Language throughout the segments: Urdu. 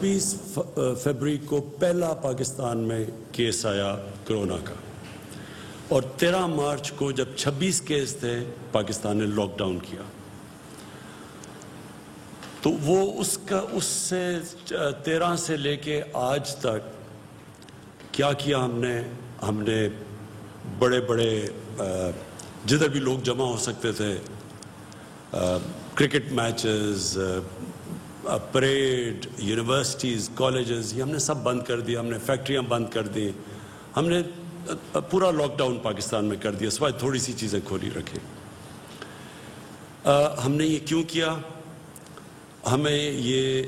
26 فروری کو پہلا پاکستان میں کیس آیا کرونا کا، اور 13 مارچ کو جب 26 کیس تھے پاکستان نے لاک ڈاؤن کیا. تو وہ اس سے 13 سے لے کے آج تک کیا کیا ہم نے بڑے جدھر بھی لوگ جمع ہو سکتے تھے، cricket matches, parade, universities, colleges, یہ ہم نے سب بند کر دیا. ہم نے فیکٹریاں بند کر دی. ہم نے پورا لاک ڈاؤن پاکستان میں کر دیا، سوائے تھوڑی سی چیزیں کھولی رکھیں. ہم نے یہ کیوں کیا؟ ہمیں یہ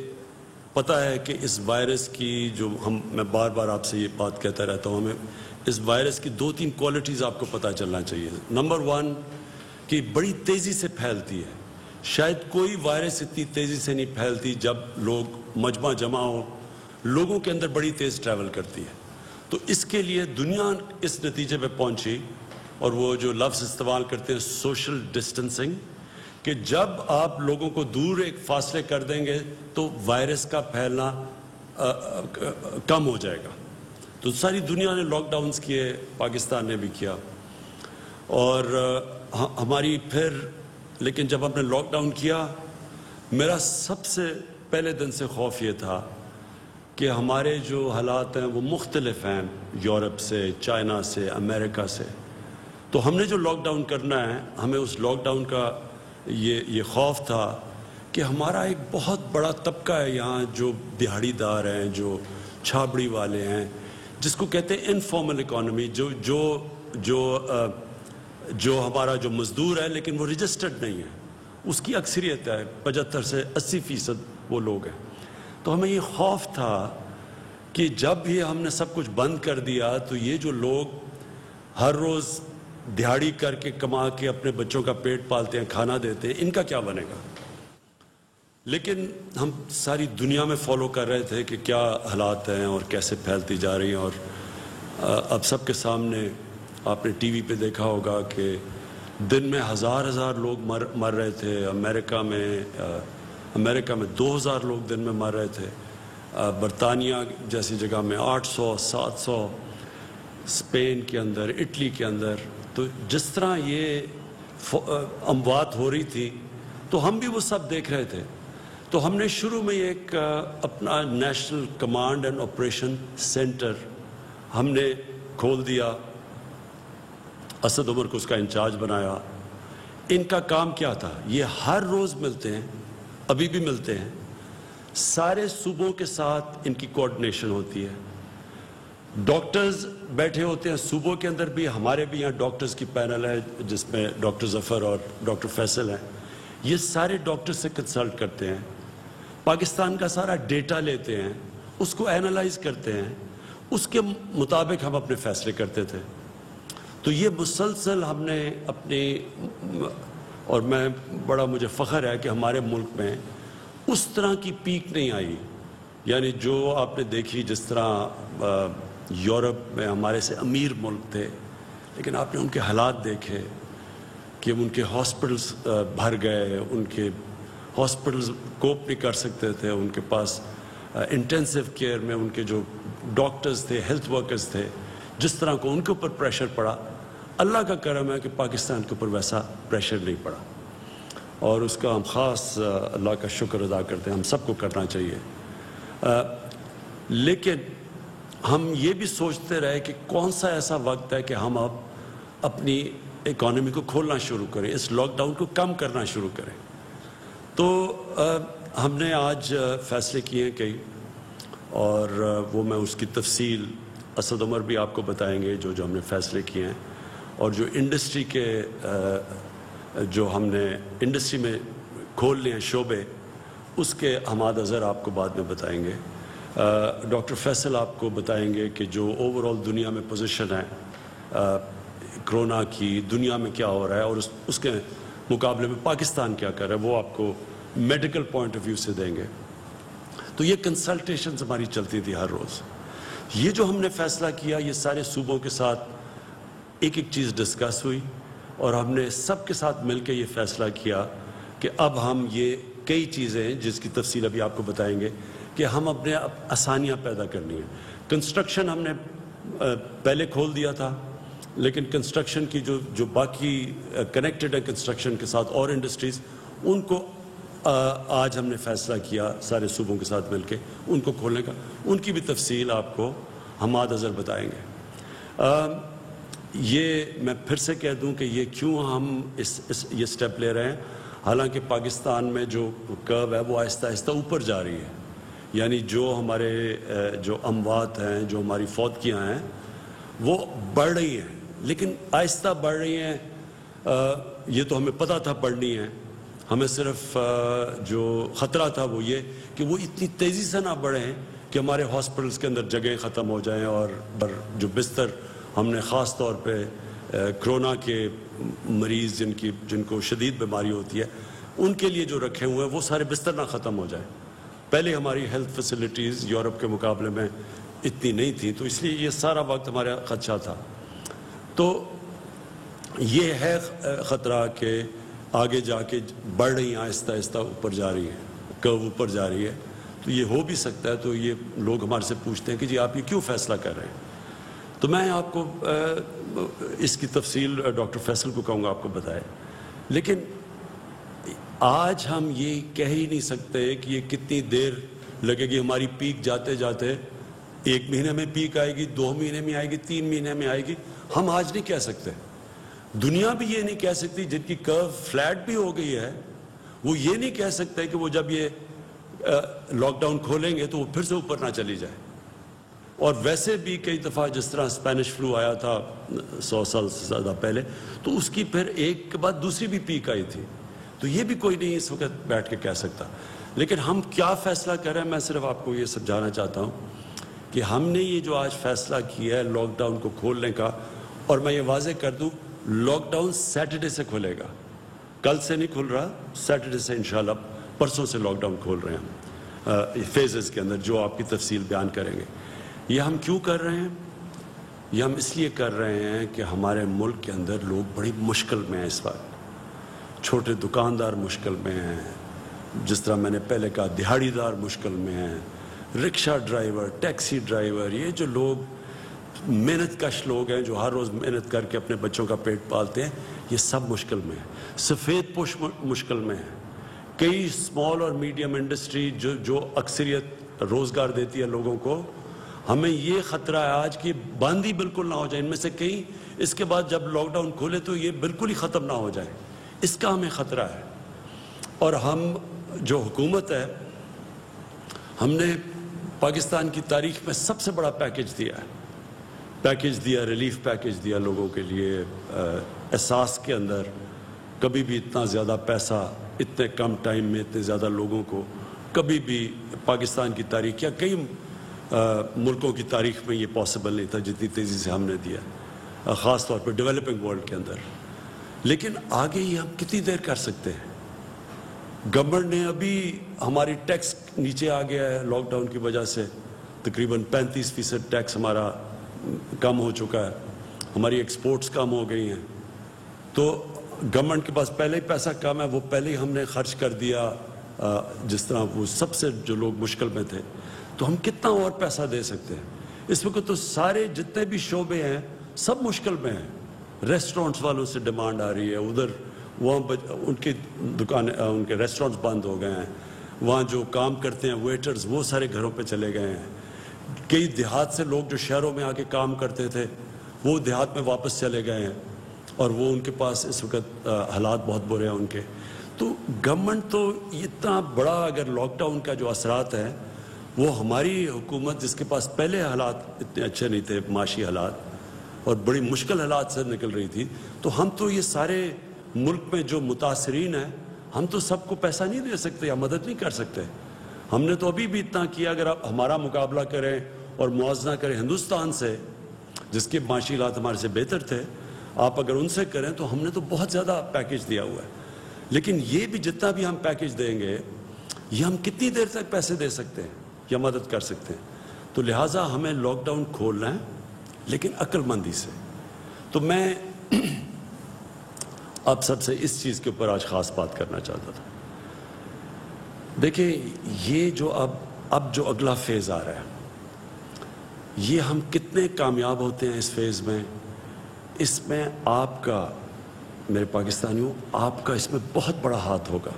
پتہ ہے کہ اس وائرس کی میں بار بار آپ سے یہ بات کہتا رہتا ہوں، ہمیں اس وائرس کی 2-3 کوالٹیز آپ کو پتہ چلنا چاہیے. نمبر 1 کہ بڑی تیزی سے پھیلتی ہے. شاید کوئی وائرس اتنی تیزی سے نہیں پھیلتی جب لوگ مجمع جمع ہو، لوگوں کے اندر بڑی تیز ٹریول کرتی ہے. تو اس کے لیے دنیا اس نتیجے پہ پہنچی، اور وہ جو لفظ استعمال کرتے ہیں سوشل ڈسٹنسنگ، کہ جب آپ لوگوں کو دور ایک فاصلے کر دیں گے تو وائرس کا پھیلنا کم ہو جائے گا. تو ساری دنیا نے لاک ڈاؤنز کیے، پاکستان نے بھی کیا. اور ہماری لیکن جب ہم نے لاک ڈاؤن کیا، میرا سب سے پہلے دن سے خوف یہ تھا کہ ہمارے جو حالات ہیں وہ مختلف ہیں یورپ سے، چائنا سے، امریکہ سے. تو ہم نے جو لاک ڈاؤن کرنا ہے، ہمیں اس لاک ڈاؤن کا یہ خوف تھا کہ ہمارا ایک بہت بڑا طبقہ ہے یہاں جو دہاڑی دار ہیں، جو چھابڑی والے ہیں، جس کو کہتے ہیں انفارمل اکانومی، جو ہمارا جو مزدور ہے لیکن وہ رجسٹرڈ نہیں ہے، اس کی اکثریت ہے، 75 سے 80% وہ لوگ ہیں. تو ہمیں یہ خوف تھا کہ جب یہ ہم نے سب کچھ بند کر دیا تو یہ جو لوگ ہر روز دہاڑی کر کے کما کے اپنے بچوں کا پیٹ پالتے ہیں، کھانا دیتے ہیں، ان کا کیا بنے گا؟ لیکن ہم ساری دنیا میں فالو کر رہے تھے کہ کیا حالات ہیں اور کیسے پھیلتی جا رہی ہیں. اور اب سب کے سامنے آپ نے ٹی وی پہ دیکھا ہوگا کہ دن میں ہزار لوگ مر رہے تھے. امریکہ میں 2000 لوگ دن میں مر رہے تھے. برطانیہ جیسی جگہ میں 800 700، اسپین کے اندر، اٹلی کے اندر. تو جس طرح یہ اموات ہو رہی تھی تو ہم بھی وہ سب دیکھ رہے تھے. تو ہم نے شروع میں ایک اپنا national command and operation centre ہم نے کھول دیا. اسد عمر کو اس کا انچارج بنایا. ان کا کام کیا تھا؟ یہ ہر روز ملتے ہیں، ابھی بھی ملتے ہیں، سارے صوبوں کے ساتھ ان کی کوآرڈینیشن ہوتی ہے. ڈاکٹرز بیٹھے ہوتے ہیں صوبوں کے اندر بھی. ہمارے بھی یہاں ڈاکٹرز کی پینل ہے جس میں ڈاکٹر ظفر اور ڈاکٹر فیصل ہیں. یہ سارے ڈاکٹر سے کنسلٹ کرتے ہیں، پاکستان کا سارا ڈیٹا لیتے ہیں، اس کو اینالائز کرتے ہیں، اس کے مطابق ہم اپنے فیصلے کرتے تھے. تو یہ مسلسل ہم نے اپنی، اور مجھے فخر ہے کہ ہمارے ملک میں اس طرح کی پیک نہیں آئی. یعنی جو آپ نے دیکھی، جس طرح یورپ میں ہمارے سے امیر ملک تھے، لیکن آپ نے ان کے حالات دیکھے کہ ان کے ہاسپٹلز بھر گئے، ان کے ہاسپٹلز کوپ نہیں کر سکتے تھے، ان کے پاس انٹینسیو کیئر میں ان کے جو ڈاکٹرز تھے، ہیلتھ ورکرز تھے، جس طرح کو ان کے اوپر پریشر پڑا. اللہ کا کرم ہے کہ پاکستان کے اوپر ویسا پریشر نہیں پڑا، اور اس کا ہم خاص اللہ کا شکر ادا کرتے ہیں. ہم سب کو کرنا چاہیے. لیکن ہم یہ بھی سوچتے رہے کہ کون سا ایسا وقت ہے کہ ہم اب اپنی اکانومی کو کھولنا شروع کریں، اس لاک ڈاؤن کو کم کرنا شروع کریں. تو ہم نے آج فیصلے کیے ہیں کئی، اور وہ میں اس کی تفصیل اسد عمر بھی آپ کو بتائیں گے جو ہم نے فیصلے کیے ہیں. اور جو انڈسٹری کے جو ہم نے انڈسٹری میں کھول لیے ہیں شعبے، اس کے حماد اظہر آپ کو بعد میں بتائیں گے. ڈاکٹر فیصل آپ کو بتائیں گے کہ جو اوور آل دنیا میں پوزیشن ہے کرونا کی، دنیا میں کیا ہو رہا ہے، اور اس کے مقابلے میں پاکستان کیا کر رہا ہے، وہ آپ کو میڈیکل پوائنٹ آف ویو سے دیں گے. تو یہ کنسلٹیشنز ہماری چلتی تھی ہر روز. یہ جو ہم نے فیصلہ کیا، یہ سارے صوبوں کے ساتھ ایک چیز ڈسکس ہوئی، اور ہم نے سب کے ساتھ مل کے یہ فیصلہ کیا کہ اب ہم یہ کئی چیزیں جس کی تفصیل ابھی آپ کو بتائیں گے، کہ ہم اپنے آسانیاں پیدا کرنی ہیں. کنسٹرکشن ہم نے پہلے کھول دیا تھا، لیکن کنسٹرکشن کی جو باقی کنیکٹڈ ہے کنسٹرکشن کے ساتھ اور انڈسٹریز، ان کو آج ہم نے فیصلہ کیا سارے صوبوں کے ساتھ مل کے ان کو کھولنے کا. ان کی بھی تفصیل آپ کو ہم ازر بتائیں گے. یہ میں پھر سے کہہ دوں کہ یہ کیوں ہم یہ سٹیپ لے رہے ہیں. حالانکہ پاکستان میں جو کرو ہے وہ آہستہ آہستہ اوپر جا رہی ہے، یعنی جو ہمارے جو اموات ہیں، جو ہماری فوتگیاں ہیں وہ بڑھ رہی ہیں، لیکن آہستہ بڑھ رہی ہیں. یہ تو ہمیں پتہ تھا بڑھنی ہے. ہمیں صرف جو خطرہ تھا وہ یہ کہ وہ اتنی تیزی سے نہ بڑھیں کہ ہمارے ہاسپٹلس کے اندر جگہیں ختم ہو جائیں، اور جو بستر ہم نے خاص طور پہ کرونا کے مریض جن کو شدید بیماری ہوتی ہے ان کے لیے جو رکھے ہوئے ہیں وہ سارے بستر نہ ختم ہو جائیں. پہلے ہماری ہیلتھ فیسلٹیز یورپ کے مقابلے میں اتنی نہیں تھی، تو اس لیے یہ سارا وقت ہمارا خدشہ تھا. تو یہ ہے خطرہ کہ آگے جا کے بڑھ رہی ہیں، آہستہ آہستہ اوپر جا رہی ہیں، کرو اوپر جا رہی ہے. تو یہ ہو بھی سکتا ہے. تو یہ لوگ ہمارے سے پوچھتے ہیں کہ جی آپ یہ کیوں فیصلہ کر رہے ہیں. تو میں آپ کو اس کی تفصیل ڈاکٹر فیصل کو کہوں گا آپ کو بتائے. لیکن آج ہم یہ کہہ ہی نہیں سکتے کہ یہ کتنی دیر لگے گی. ہماری پیک جاتے جاتے 1 مہینے میں پیک آئے گی، 2 مہینے میں آئے گی، 3 مہینے میں آئے گی. ہم آج نہیں کہہ سکتے. دنیا بھی یہ نہیں کہہ سکتی. جن کی کرو فلیٹ بھی ہو گئی ہے وہ یہ نہیں کہہ سکتے کہ وہ جب یہ لاک ڈاؤن کھولیں گے تو وہ پھر سے اوپر نہ چلی جائے. اور ویسے بھی کئی دفعہ جس طرح اسپینش فلو آیا تھا 100 سال سے زیادہ پہلے، تو اس کی پھر ایک کے بعد دوسری بھی پیک آئی تھی. تو یہ بھی کوئی نہیں اس وقت بیٹھ کے کہہ سکتا. لیکن ہم کیا فیصلہ کر رہے ہیں، میں صرف آپ کو یہ سمجھانا چاہتا ہوں کہ ہم نے یہ جو آج فیصلہ کیا ہے لاک ڈاؤن کو کھولنے کا، اور میں یہ واضح کر دوں لاک ڈاؤن سیٹرڈے سے کھلے گا. کل سے نہیں کھل رہا، سیٹرڈے سے انشاءاللہ پرسوں سے لاک ڈاؤن کھول رہے ہیں فیزز کے اندر، جو آپ کی تفصیل بیان کریں گے. یہ ہم کیوں کر رہے ہیں؟ یہ ہم اس لیے کر رہے ہیں کہ ہمارے ملک کے اندر لوگ بڑی مشکل میں ہیں اس وقت. چھوٹے دکاندار مشکل میں ہیں، جس طرح میں نے پہلے کہا دہاڑی دار مشکل میں ہیں، رکشہ ڈرائیور، ٹیکسی ڈرائیور، یہ جو لوگ محنت کش لوگ ہیں جو ہر روز محنت کر کے اپنے بچوں کا پیٹ پالتے ہیں، یہ سب مشکل میں ہیں. سفید پوش مشکل میں ہیں. کئی اسمال اور میڈیم انڈسٹری جو اکثریت روزگار دیتی ہے لوگوں کو، ہمیں یہ خطرہ ہے آج کہ بند ہی بالکل نہ ہو جائے. ان میں سے کئی اس کے بعد جب لاک ڈاؤن کھولے تو یہ بالکل ہی ختم نہ ہو جائے. اس کا ہمیں خطرہ ہے. اور ہم جو حکومت ہے، ہم نے پاکستان کی تاریخ میں سب سے بڑا پیکیج دیا، ریلیف پیکیج دیا لوگوں کے لیے. احساس کے اندر کبھی بھی اتنا زیادہ پیسہ اتنے کم ٹائم میں اتنے زیادہ لوگوں کو کبھی بھی پاکستان کی تاریخ یا کئی ملکوں کی تاریخ میں یہ پاسبل نہیں تھا جتنی تیزی سے ہم نے دیا، خاص طور پہ ڈیولپنگ ورلڈ کے اندر. لیکن آگے یہ ہم کتنی دیر کر سکتے ہیں؟ گورنمنٹ نے ابھی ہماری ٹیکس نیچے آ گیا ہے لاک ڈاؤن کی وجہ سے، تقریباً 35% ٹیکس ہمارا کم ہو چکا ہے. ہماری ایکسپورٹس کم ہو گئی ہیں. تو گورنمنٹ کے پاس پہلے ہی پیسہ کم ہے، وہ پہلے ہی ہم نے خرچ کر دیا. جس طرح وہ سب سے جو لوگ مشکل میں تھے، تو ہم کتنا اور پیسہ دے سکتے ہیں؟ اس وقت تو سارے جتنے بھی شعبے ہیں سب مشکل میں ہیں. ریسٹورنٹس والوں سے ڈیمانڈ آ رہی ہے، ادھر وہاں ان کی دکانیں، ان کے ریسٹورنٹس بند ہو گئے ہیں. وہاں جو کام کرتے ہیں ویٹرز، وہ سارے گھروں پہ چلے گئے ہیں. کئی دیہات سے لوگ جو شہروں میں آ کے کام کرتے تھے وہ دیہات میں واپس چلے گئے ہیں، اور وہ ان کے پاس اس وقت حالات بہت برے ہیں ان کے. تو گورنمنٹ تو اتنا بڑا، اگر لاک ڈاؤن کا جو اثرات ہیں وہ ہماری حکومت جس کے پاس پہلے حالات اتنے اچھے نہیں تھے، معاشی حالات، اور بڑی مشکل حالات سے نکل رہی تھی، تو ہم تو یہ سارے ملک میں جو متاثرین ہیں ہم تو سب کو پیسہ نہیں دے سکتے یا مدد نہیں کر سکتے. ہم نے تو ابھی بھی اتنا کیا. اگر آپ ہمارا مقابلہ کریں اور موازنہ کریں ہندوستان سے، جس کے معاشی حالات ہمارے سے بہتر تھے، آپ اگر ان سے کریں تو ہم نے تو بہت زیادہ پیکیج دیا ہوا ہے. لیکن یہ بھی جتنا بھی ہم پیکیج دیں گے، یہ ہم کتنی دیر تک پیسے دے سکتے ہیں یا مدد کر سکتے ہیں؟ تو لہٰذا ہمیں لاک ڈاؤن کھولنا ہے، لیکن عقل مندی سے. تو میں آپ سب سے اس چیز کے اوپر آج خاص بات کرنا چاہتا تھا. دیکھیں، یہ جو اب اب جو اگلا فیز آ رہا ہے، یہ ہم کتنے کامیاب ہوتے ہیں اس فیز میں، اس میں آپ کا، میرے پاکستانیوں، آپ کا اس میں بہت بڑا ہاتھ ہوگا۔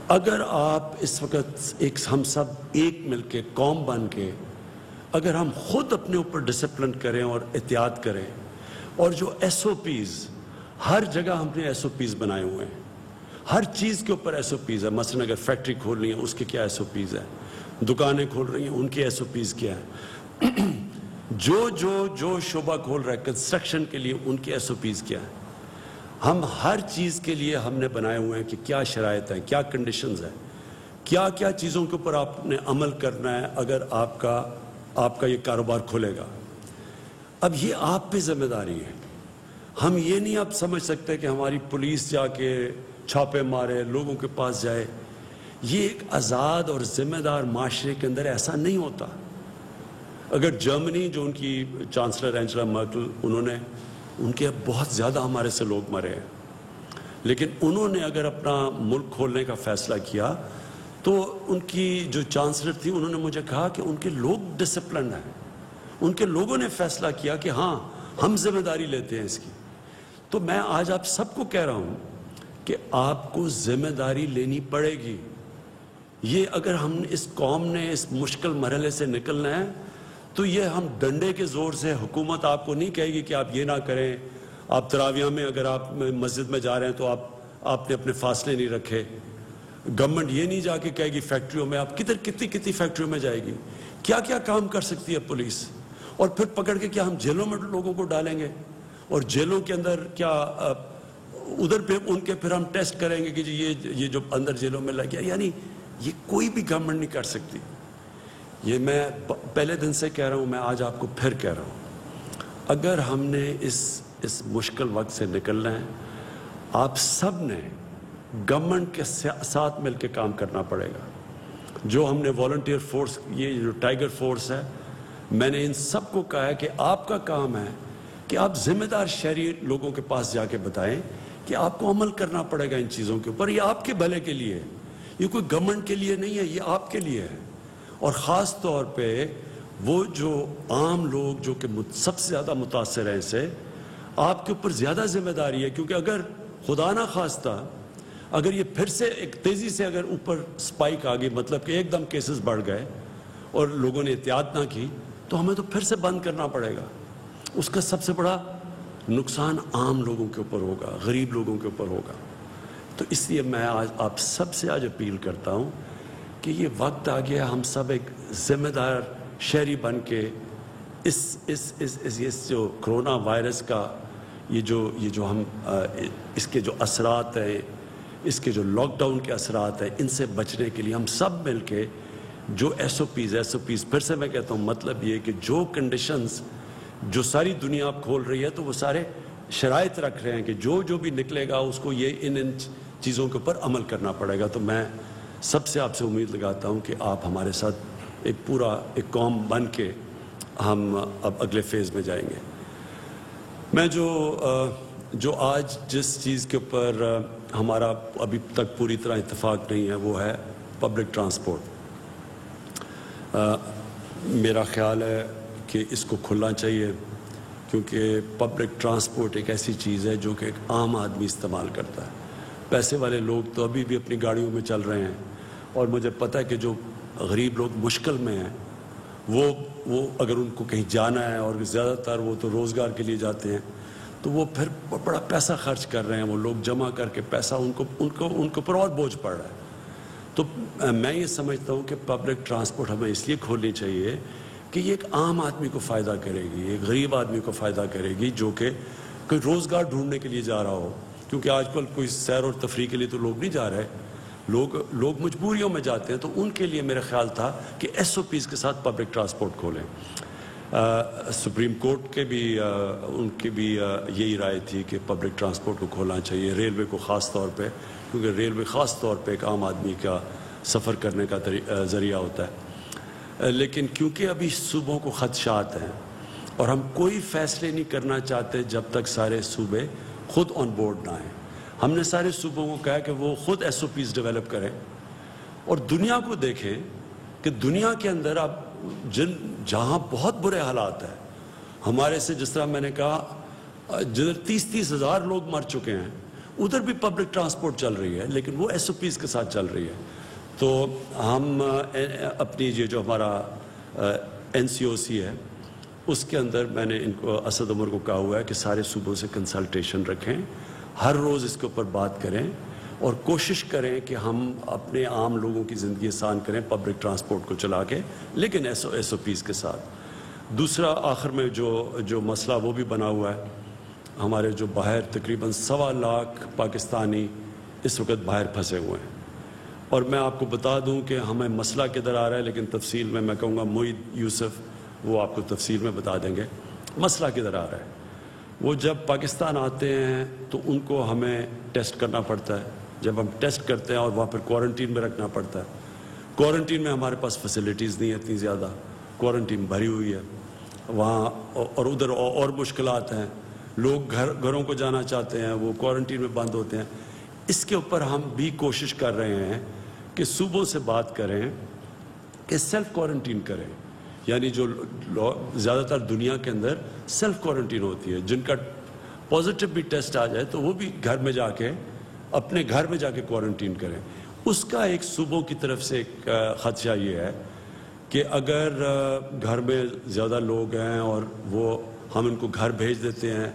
اگر آپ اس وقت ہم سب ایک مل کے، قوم بن کے، اگر ہم خود اپنے اوپر ڈسپلن کریں اور احتیاط کریں، اور جو ایس او پیز، ہر جگہ ہم نے ایس او پیز بنائے ہوئے ہیں، ہر چیز کے اوپر ایس او پیز ہے۔ مثلا اگر فیکٹری کھول رہی ہیں اس کے کیا ایس او پیز ہے، دکانیں کھول رہی ہیں ان کے ایس او پیز کیا ہے، جو شعبہ کھول رہا ہے کنسٹرکشن کے لیے ان کے ایس او پیز کیا ہے۔ ہم ہر چیز کے لیے ہم نے بنائے ہوئے ہیں کہ کیا شرائط ہیں، کیا کنڈیشنز ہیں، کیا کیا چیزوں کے اوپر آپ نے عمل کرنا ہے اگر آپ کا یہ کاروبار کھلے گا۔ اب یہ آپ پہ ذمہ داری ہے۔ ہم یہ نہیں اب سمجھ سکتے کہ ہماری پولیس جا کے چھاپے مارے، لوگوں کے پاس جائے۔ یہ ایک آزاد اور ذمہ دار معاشرے کے اندر ایسا نہیں ہوتا۔ اگر جرمنی، جو ان کی چانسلر اینجلا مرکل، ان کے بہت زیادہ ہمارے سے لوگ مرے ہیں، لیکن انہوں نے اگر اپنا ملک کھولنے کا فیصلہ کیا تو ان کی جو چانسلر تھی انہوں نے مجھے کہا کہ ان کے لوگ ڈسپلنڈ ہیں، ان کے لوگوں نے فیصلہ کیا کہ ہاں ہم ذمہ داری لیتے ہیں اس کی۔ تو میں آج آپ سب کو کہہ رہا ہوں کہ آپ کو ذمہ داری لینی پڑے گی۔ یہ اگر ہم اس قوم نے اس مشکل مرحلے سے نکلنا ہے تو یہ ہم ڈنڈے کے زور سے، حکومت آپ کو نہیں کہے گی کہ آپ یہ نہ کریں، آپ تراویح میں اگر آپ مسجد میں جا رہے ہیں تو آپ نے اپنے فاصلے نہیں رکھے۔ گورنمنٹ یہ نہیں جا کے کہے گی فیکٹریوں میں، آپ کتنی فیکٹریوں میں جائے گی، کیا کیا کام کر سکتی ہے پولیس، اور پھر پکڑ کے کیا ہم جیلوں میں لوگوں کو ڈالیں گے، اور جیلوں کے اندر کیا ادھر پہ ان کے پھر ہم ٹیسٹ کریں گے کہ جی یہ جو اندر جیلوں میں لگ گیا۔ یعنی یہ کوئی بھی گورنمنٹ نہیں کر سکتی۔ یہ میں پہلے دن سے کہہ رہا ہوں، میں آج آپ کو پھر کہہ رہا ہوں، اگر ہم نے اس مشکل وقت سے نکلنا ہے، آپ سب نے گورنمنٹ کے ساتھ مل کے کام کرنا پڑے گا۔ جو ہم نے والنٹیئر فورس، یہ جو ٹائیگر فورس ہے، میں نے ان سب کو کہا ہے کہ آپ کا کام ہے کہ آپ ذمہ دار شہری لوگوں کے پاس جا کے بتائیں کہ آپ کو عمل کرنا پڑے گا ان چیزوں کے اوپر۔ یہ آپ کے بھلے کے لیے ہے، یہ کوئی گورنمنٹ کے لیے نہیں ہے، یہ آپ کے لیے ہے۔ اور خاص طور پہ وہ جو عام لوگ جو کہ سب سے زیادہ متاثر ہیں، اسے آپ کے اوپر زیادہ ذمہ داری ہے، کیونکہ اگر خدا نہ خواستہ اگر یہ پھر سے ایک تیزی سے اگر اوپر سپائک آ گئی، مطلب کہ ایک دم کیسز بڑھ گئے اور لوگوں نے احتیاط نہ کی، تو ہمیں تو پھر سے بند کرنا پڑے گا۔ اس کا سب سے بڑا نقصان عام لوگوں کے اوپر ہوگا، غریب لوگوں کے اوپر ہوگا۔ تو اس لیے میں آج آپ سب سے آج اپیل کرتا ہوں کہ یہ وقت آ گیا، ہم سب ایک ذمہ دار شہری بن کے اس جو کرونا وائرس کا یہ جو ہم اس کے جو اثرات ہیں، اس کے جو لاک ڈاؤن کے اثرات ہیں، ان سے بچنے کے لیے ہم سب مل کے جو ایس او پیز پھر سے میں کہتا ہوں، مطلب یہ کہ جو کنڈیشنز جو ساری دنیا اب کھول رہی ہے تو وہ سارے شرائط رکھ رہے ہیں کہ جو بھی نکلے گا اس کو یہ ان چیزوں کے اوپر عمل کرنا پڑے گا۔ تو میں سب سے آپ سے امید لگاتا ہوں کہ آپ ہمارے ساتھ ایک قوم بن کے ہم اب اگلے فیز میں جائیں گے۔ میں جو آج جس چیز کے اوپر ہمارا ابھی تک پوری طرح اتفاق نہیں ہے وہ ہے پبلک ٹرانسپورٹ۔ میرا خیال ہے کہ اس کو کھلنا چاہیے، کیونکہ پبلک ٹرانسپورٹ ایک ایسی چیز ہے جو کہ ایک عام آدمی استعمال کرتا ہے۔ پیسے والے لوگ تو ابھی بھی اپنی گاڑیوں میں چل رہے ہیں، اور مجھے پتہ ہے کہ جو غریب لوگ مشکل میں ہیں وہ اگر ان کو کہیں جانا ہے، اور زیادہ تر وہ تو روزگار کے لیے جاتے ہیں، تو وہ پھر بڑا پیسہ خرچ کر رہے ہیں، وہ لوگ جمع کر کے پیسہ ان کے اوپر اور بوجھ پڑ رہا ہے۔ تو میں یہ سمجھتا ہوں کہ پبلک ٹرانسپورٹ ہمیں اس لیے کھولنی چاہیے کہ یہ ایک عام آدمی کو فائدہ کرے گی، ایک غریب آدمی کو فائدہ کرے گی جو کہ کوئی روزگار ڈھونڈنے کے لیے جا رہا ہو، کیونکہ آج کل کوئی سیر اور تفریح کے لیے تو لوگ نہیں جا رہے، لوگ مجبوریوں میں جاتے ہیں۔ تو ان کے لیے میرا خیال تھا کہ ایس او پیز کے ساتھ پبلک ٹرانسپورٹ کھولیں۔ سپریم کورٹ کے بھی ان کی بھی یہی رائے تھی کہ پبلک ٹرانسپورٹ کو کھولنا چاہیے، ریلوے کو خاص طور پہ، کیونکہ ریلوے خاص طور پہ ایک عام آدمی کا سفر کرنے کا ذریعہ ہوتا ہے۔ لیکن کیونکہ ابھی صوبوں کو خدشات ہیں اور ہم کوئی فیصلے نہیں کرنا چاہتے جب تک سارے صوبے خود آن بورڈ نہ آئیں، ہم نے سارے صوبوں کو کہا کہ وہ خود ایس او پیز ڈیولپ کریں اور دنیا کو دیکھیں کہ دنیا کے اندر اب جہاں بہت برے حالات ہیں، ہمارے سے جس طرح میں نے کہا جدھر 30 ہزار لوگ مر چکے ہیں، ادھر بھی پبلک ٹرانسپورٹ چل رہی ہے، لیکن وہ ایس او پیز کے ساتھ چل رہی ہے. تو ہم اپنی یہ جو ہمارا این سی او سی ہے اس کے اندر میں نے ان کو اسد عمر کو کہا ہوا ہے کہ سارے صوبوں سے کنسلٹیشن رکھیں، ہر روز اس کے اوپر بات کریں اور کوشش کریں کہ ہم اپنے عام لوگوں کی زندگی آسان کریں پبلک ٹرانسپورٹ کو چلا کے، لیکن ایس او پیز کے ساتھ. دوسرا آخر میں جو مسئلہ وہ بھی بنا ہوا ہے، ہمارے جو باہر تقریباً 1.25 لاکھ پاکستانی اس وقت باہر پھنسے ہوئے ہیں. اور میں آپ کو بتا دوں کہ ہمیں مسئلہ کدھر آ رہا ہے، لیکن تفصیل میں کہوں گا معید یوسف وہ آپ کو تفصیل میں بتا دیں گے مسئلہ کدھر آ رہا ہے. وہ جب پاکستان آتے ہیں تو ان کو ہمیں ٹیسٹ کرنا پڑتا ہے، جب ہم ٹیسٹ کرتے ہیں اور وہاں پر کوارنٹین میں رکھنا پڑتا ہے. کوارنٹین میں ہمارے پاس فیسلٹیز نہیں ہیں اتنی زیادہ، کوارنٹین بھری ہوئی ہے وہاں، اور ادھر اور مشکلات ہیں، لوگ گھروں کو جانا چاہتے ہیں، وہ کوارنٹین میں بند ہوتے ہیں. اس کے اوپر ہم بھی کوشش کر رہے ہیں کہ صوبوں سے بات کریں کہ سیلف کوارنٹین کریں، یعنی جو زیادہ تر دنیا کے اندر سیلف کوارنٹین ہوتی ہے، جن کا پازیٹیو بھی ٹیسٹ آ جائے تو وہ بھی گھر میں جا کے اپنے گھر میں جا کے کوارنٹین کریں. اس کا ایک صوبوں کی طرف سے ایک خدشہ یہ ہے کہ اگر گھر میں زیادہ لوگ ہیں اور وہ ہم ان کو گھر بھیج دیتے ہیں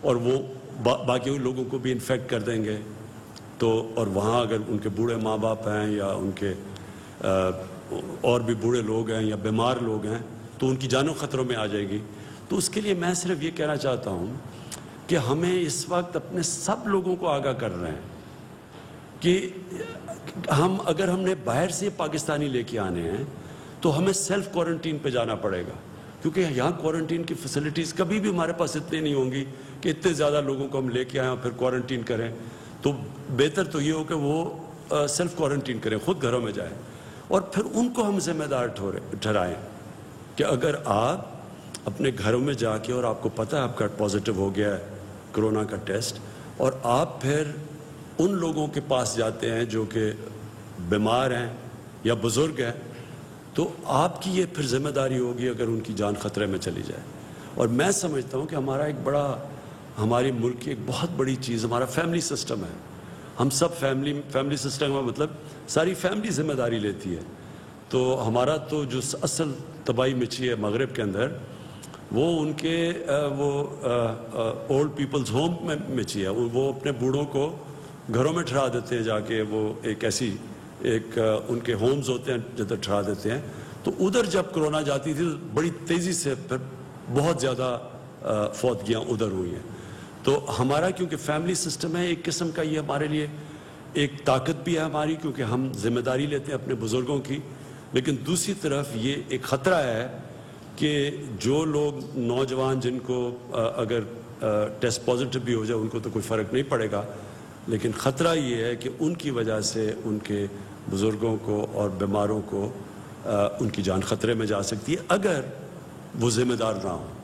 اور وہ باقی لوگوں کو بھی انفیکٹ کر دیں گے تو، اور وہاں اگر ان کے بوڑھے ماں باپ ہیں یا ان کے اور بھی بوڑھے لوگ ہیں یا بیمار لوگ ہیں تو ان کی جانوں خطروں میں آ جائے گی. تو اس کے لیے میں صرف یہ کہنا چاہتا ہوں کہ ہمیں اس وقت اپنے سب لوگوں کو آگاہ کر رہے ہیں کہ اگر ہم نے باہر سے پاکستانی لے کے آنے ہیں تو ہمیں سیلف کوارنٹین پہ جانا پڑے گا، کیونکہ یہاں کوارنٹین کی فیسلٹیز کبھی بھی ہمارے پاس اتنی نہیں ہوں گی کہ اتنے زیادہ لوگوں کو ہم لے کے آئیں اور پھر کوارنٹین کریں. تو بہتر تو یہ ہو کہ وہ سیلف کوارنٹین کریں، خود گھروں میں جائیں، اور پھر ان کو ہم ذمہ دار ٹھہرائیں کہ اگر آپ اپنے گھروں میں جا کے اور آپ کو پتہ ہے آپ کا پازیٹیو ہو گیا ہے کرونا کا ٹیسٹ، اور آپ پھر ان لوگوں کے پاس جاتے ہیں جو کہ بیمار ہیں یا بزرگ ہیں، تو آپ کی یہ پھر ذمہ داری ہوگی اگر ان کی جان خطرے میں چلی جائے. اور میں سمجھتا ہوں کہ ہمارا ایک بڑا، ہماری ملک کی ایک بہت بڑی چیز ہمارا فیملی سسٹم ہے. ہم سب فیملی سسٹم کا مطلب ساری فیملی ذمہ داری لیتی ہے. تو ہمارا تو جو اصل تباہی مچی ہے مغرب کے اندر وہ ان کے وہ اولڈ پیپلز ہوم میں مچی ہے. وہ اپنے بوڑھوں کو گھروں میں ٹھہرا دیتے ہیں جا کے، وہ ایک ایسی ان کے ہومز ہوتے ہیں جدھر ٹھہرا دیتے ہیں. تو ادھر جب کرونا جاتی تھی تو بڑی تیزی سے پھر بہت زیادہ فوتگیاں ادھر ہوئی ہیں. تو ہمارا کیونکہ فیملی سسٹم ہے ایک قسم کا، یہ ہمارے لیے ایک طاقت بھی ہے ہماری، کیونکہ ہم ذمہ داری لیتے ہیں اپنے بزرگوں کی. لیکن دوسری طرف یہ ایک خطرہ ہے کہ جو لوگ نوجوان جن کو اگر ٹیسٹ پازیٹیو بھی ہو جائے ان کو تو کوئی فرق نہیں پڑے گا، لیکن خطرہ یہ ہے کہ ان کی وجہ سے ان کے بزرگوں کو اور بیماروں کو ان کی جان خطرے میں جا سکتی ہے اگر وہ ذمہ دار نہ ہوں.